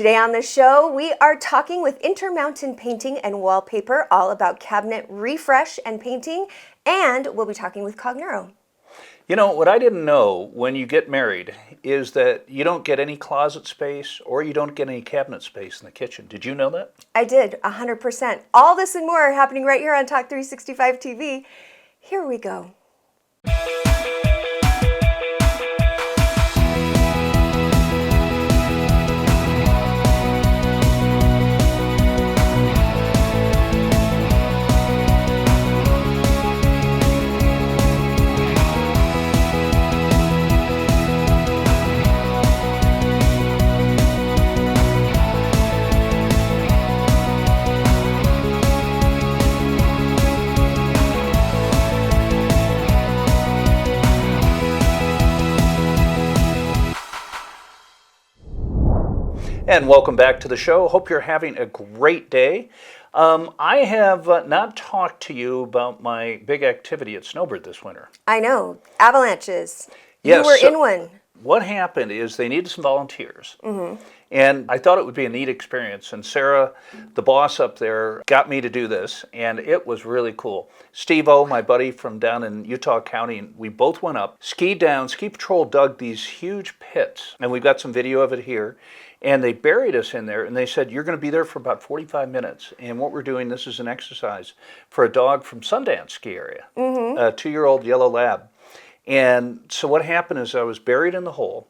Today on the show, we are talking with Intermountain Painting and Wallpaper all about cabinet refresh and painting, and we'll be talking with Cognero. You know, what I didn't know when you get married is that you don't get any closet space or you don't get any cabinet space in the kitchen. Did you know that? I did, 100%. All this and more happening right here on TALK365TV. Here we go. And welcome back to the show. Hope you're having a great day. I have not talked to you about my big activity at Snowbird this winter. I know, avalanches. Yes, you were in one. What happened is they needed some volunteers. And I thought it would be a neat experience. And Sarah, the boss up there, got me to do this, and it was really cool. Steve-O, my buddy from down in Utah County, and we both went up, skied down. Ski Patrol dug these huge pits, and we've got some video of it here. And they buried us in there, and they said, you're going to be there for about 45 minutes. And what we're doing, this is an exercise for a dog from Sundance ski area, a 2-year-old yellow lab. And so what happened is I was buried in the hole.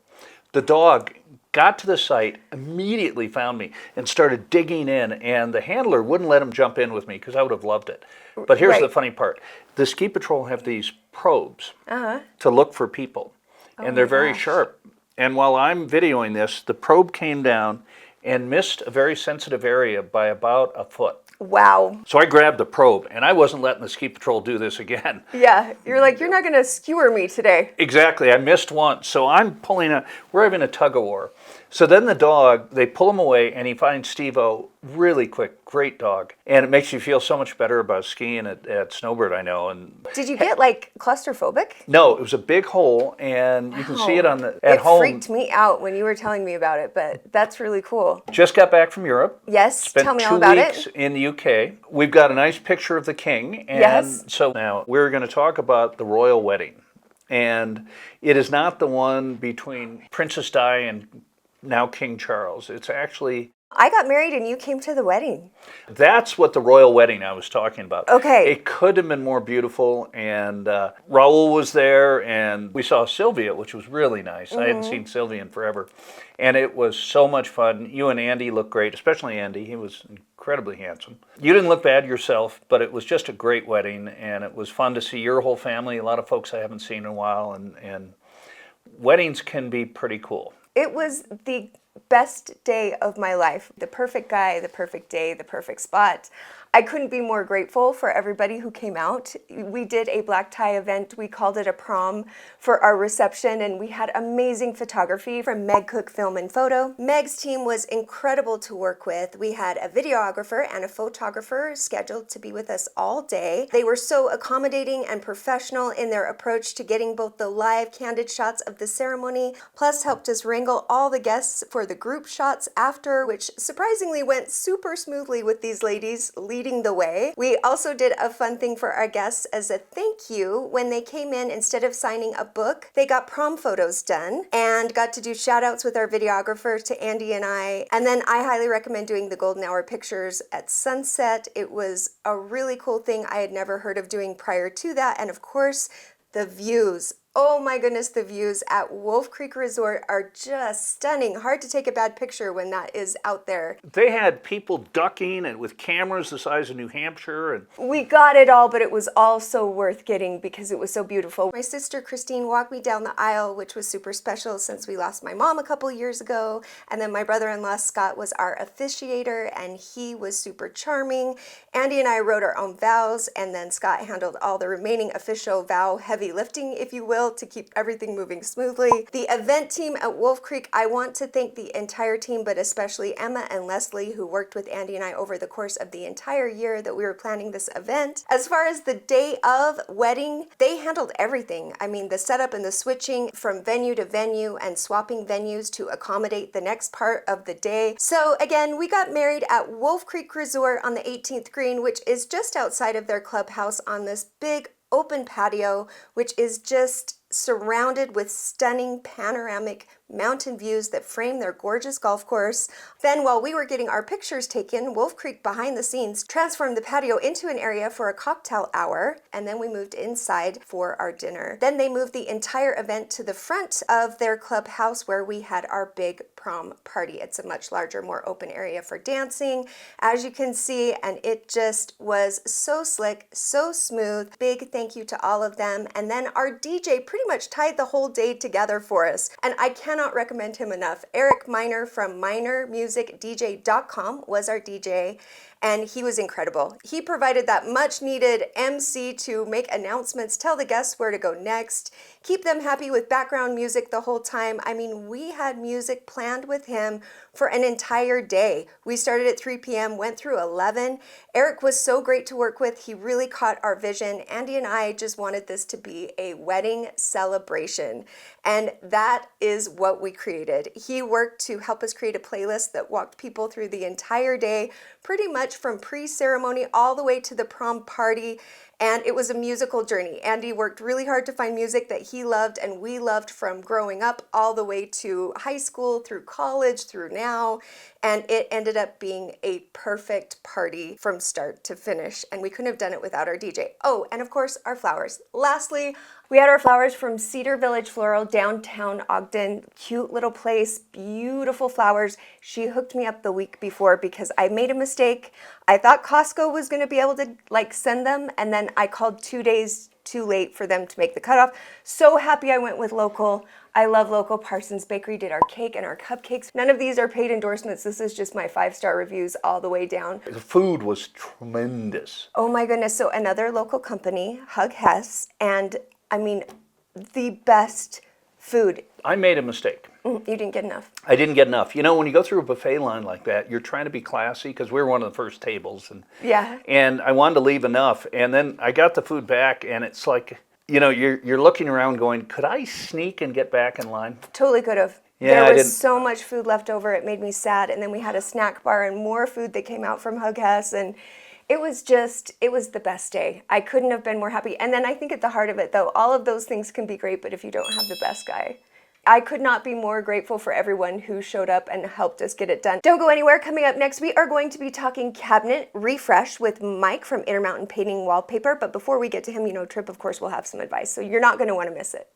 The dog got to the site, immediately found me, and started digging in. And the handler wouldn't let him jump in with me because I would have loved it. But here's the funny part. The Ski Patrol have these probes to look for people, and they're very sharp. And while I'm videoing this, the probe came down and missed a very sensitive area by about a foot. Wow. So I grabbed the probe, and I wasn't letting the Ski Patrol do this again. Yeah, you're like, you're not going to skewer me today. Exactly. I missed once. So I'm pulling we're having a tug of war. So then the dog, they pull him away, and he finds Steve-O really quick. Great dog. And it makes you feel so much better about skiing at Snowbird, I know. And did you get, like, claustrophobic? No, it was a big hole, and you can see it at home. It freaked me out when you were telling me about it, but that's really cool. Just got back from Europe. Yes, tell me all about it. Spent 2 weeks in the UK. We've got a nice picture of the king. And so now we're going to talk about the royal wedding. And it is not the one between Princess Di and now King Charles. It's actually... I got married and you came to the wedding. That's what the royal wedding I was talking about. Okay. It could have been more beautiful, and Rahul was there, and we saw Sylvia, which was really nice. I hadn't seen Sylvia in forever, and it was so much fun. You and Andy looked great, especially Andy. He was incredibly handsome. You didn't look bad yourself, but it was just a great wedding, and it was fun to see your whole family, a lot of folks I haven't seen in a while, and weddings can be pretty cool. It was the best day of my life. The perfect guy, the perfect day, the perfect spot. I couldn't be more grateful for everybody who came out. We did a black tie event. We called it a prom for our reception, and we had amazing photography from Meg Cook Film and Photo. Meg's team was incredible to work with. We had a videographer and a photographer scheduled to be with us all day. They were so accommodating and professional in their approach to getting both the live candid shots of the ceremony, plus helped us wrangle all the guests for the group shots after, which surprisingly went super smoothly with these ladies leading the way. We also did a fun thing for our guests as a thank you. When they came in, instead of signing a book, they got prom photos done and got to do shout outs with our videographer to Andy and I. And then I highly recommend doing the golden hour pictures at sunset. It was a really cool thing I had never heard of doing prior to that. And of course, the views. Oh my goodness, the views at Wolf Creek Resort are just stunning. Hard to take a bad picture when that is out there. They had people ducking and with cameras the size of New Hampshire. And we got it all, but it was all so worth getting because it was so beautiful. My sister Christine walked me down the aisle, which was super special since we lost my mom a couple years ago. And then my brother-in-law Scott was our officiator, and he was super charming. Andy and I wrote our own vows, and then Scott handled all the remaining official vow heavy lifting, if you will. well to keep everything moving smoothly. The event team at Wolf Creek, I want to thank the entire team, but especially Emma and Leslie, who worked with Andy and I over the course of the entire year that we were planning this event. As far as the day of wedding, they handled everything. I mean, the setup and the switching from venue to venue and swapping venues to accommodate the next part of the day. So again, we got married at Wolf Creek Resort on the 18th green, which is just outside of their clubhouse on this big open patio, which is just surrounded with stunning panoramic mountain views that frame their gorgeous golf course. Then while we were getting our pictures taken, Wolf Creek behind the scenes transformed the patio into an area for a cocktail hour, and then we moved inside for our dinner. Then they moved the entire event to the front of their clubhouse where we had our big prom party. It's a much larger, more open area for dancing, as you can see, and it just was so slick, so smooth. Big thank you to all of them. And then our DJ pretty much tied the whole day together for us, and I cannot recommend him enough. Erik Miner from minermusicdj.com was our DJ, and he was incredible. He provided that much needed MC to make announcements, tell the guests where to go next, keep them happy with background music the whole time. I mean, we had music planned with him for an entire day. We started at 3 p.m., went through 11. Erik was so great to work with. He really caught our vision. Andy and I just wanted this to be a wedding celebration, and that is what we created. He worked to help us create a playlist that walked people through the entire day, pretty much from pre-ceremony all the way to the prom party. And it was a musical journey. Andy worked really hard to find music that he loved and we loved from growing up all the way to high school, through college, through now. And it ended up being a perfect party from start to finish. And we couldn't have done it without our DJ. Oh, and of course, our flowers. Lastly, we had our flowers from Cedar Village Floral, downtown Ogden. Cute little place, beautiful flowers. She hooked me up the week before because I made a mistake. I thought Costco was gonna be able to send them, and then I called 2 days too late for them to make the cutoff. So happy I went with local. I love local. Parson's Bakery did our cake and our cupcakes. None of these are paid endorsements. This is just my 5-star reviews all the way down. The food was tremendous. Oh my goodness. So another local company, Hug-Hes, and I mean, the best food. I made a mistake. You didn't get enough. I didn't get enough. You know, when you go through a buffet line like that, you're trying to be classy because we were one of the first tables. And I wanted to leave enough. And then I got the food back, and it's like, you know, you're looking around going, could I sneak and get back in line? Totally could have. Yeah, there was so much food left over. It made me sad. And then we had a snack bar and more food that came out from Hug-Hes. And it was the best day. I couldn't have been more happy. And then I think at the heart of it, though, all of those things can be great, but if you don't have the best guy, I could not be more grateful for everyone who showed up and helped us get it done. Don't go anywhere. Coming up next, we are going to be talking cabinet refresh with Mike from Intermountain Painting Wallpaper. But before we get to him, you know, Trip, of course, will have some advice. So you're not going to want to miss it.